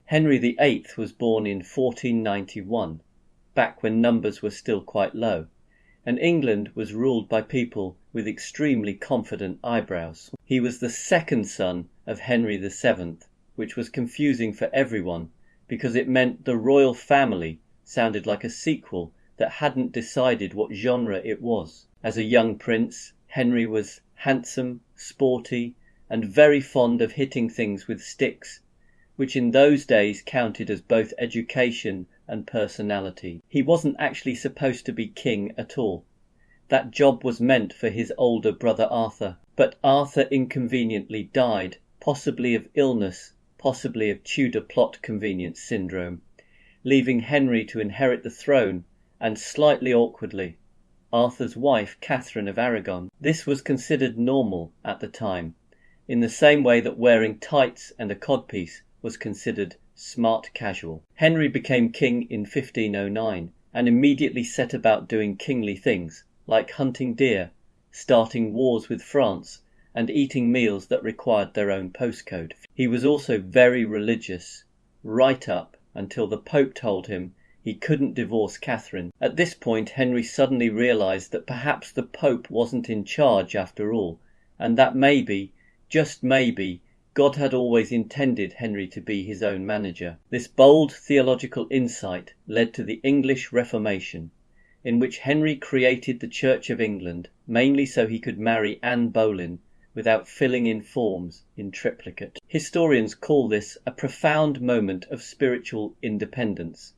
Henry VIII was born in 1491, back when numbers were still quite low, and England was ruled by people with extremely confident eyebrows. He was the second son of Henry VII, which was confusing for everyone because it meant the royal family sounded like a sequel that hadn't decided what genre it was. As a young prince, Henry was handsome, sporty, and very fond of hitting things with sticks, which in those days counted as both education and personality. He wasn't actually supposed to be king at all. That job was meant for his older brother Arthur. But Arthur inconveniently died, possibly of illness, possibly of Tudor plot convenience syndrome, leaving Henry to inherit the throne, and slightly awkwardly, Arthur's wife Catherine of Aragon. This was considered normal at the time, in the same way that wearing tights and a codpiece was considered smart casual. Henry became king in 1509 and immediately set about doing kingly things like hunting deer, starting wars with France, and eating meals that required their own postcode. He was also very religious, right up until the Pope told him he couldn't divorce Catherine. At this point, Henry suddenly realized that perhaps the Pope wasn't in charge after all, and that maybe, just maybe, God had always intended Henry to be his own manager. This bold theological insight led to the English Reformation, in which Henry created the Church of England, mainly so he could marry Anne Boleyn without filling in forms in triplicate. Historians call this a profound moment of spiritual independence.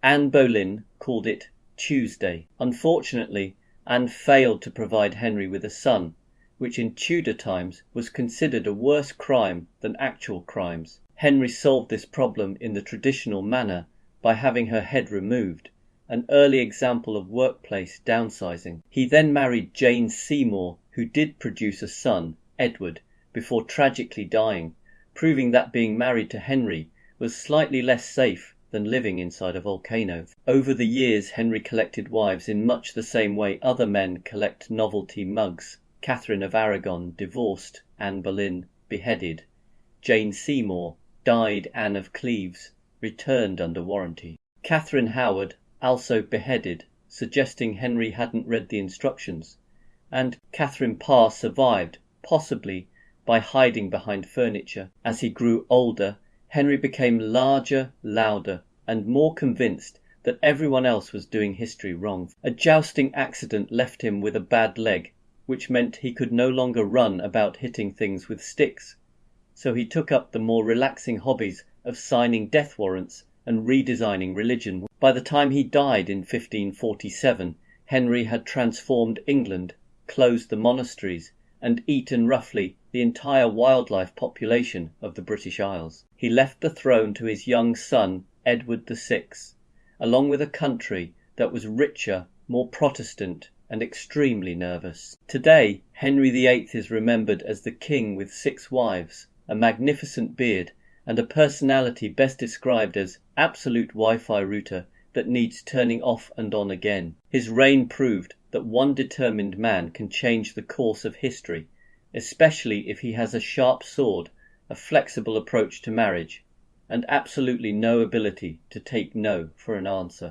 Anne Boleyn called it Tuesday. Unfortunately, Anne failed to provide Henry with a son, which in Tudor times was considered a worse crime than actual crimes. Henry solved this problem in the traditional manner by having her head removed, an early example of workplace downsizing. He then married Jane Seymour, who did produce a son, Edward, before tragically dying, proving that being married to Henry was slightly less safe than living inside a volcano. Over the years, Henry collected wives in much the same way other men collect novelty mugs. Catherine of Aragon divorced, Anne Boleyn beheaded. Jane Seymour died, Anne of Cleves returned under warranty. Catherine Howard also beheaded, suggesting Henry hadn't read the instructions, and Catherine Parr survived, possibly by hiding behind furniture. As he grew older, Henry became larger, louder, and more convinced that everyone else was doing history wrong. A jousting accident left him with a bad leg, which meant he could no longer run about hitting things with sticks. So he took up the more relaxing hobbies of signing death warrants and redesigning religion. By the time he died in 1547, Henry had transformed England, closed the monasteries, and eaten roughly the entire wildlife population of the British Isles. He left the throne to his young son, Edward VI, along with a country that was richer, more Protestant, and extremely nervous. Today, Henry VIII is remembered as the king with 6 wives, a magnificent beard, and a personality best described as absolute Wi-Fi router that needs turning off and on again. His reign proved that one determined man can change the course of history, especially if he has a sharp sword, a flexible approach to marriage, and absolutely no ability to take no for an answer.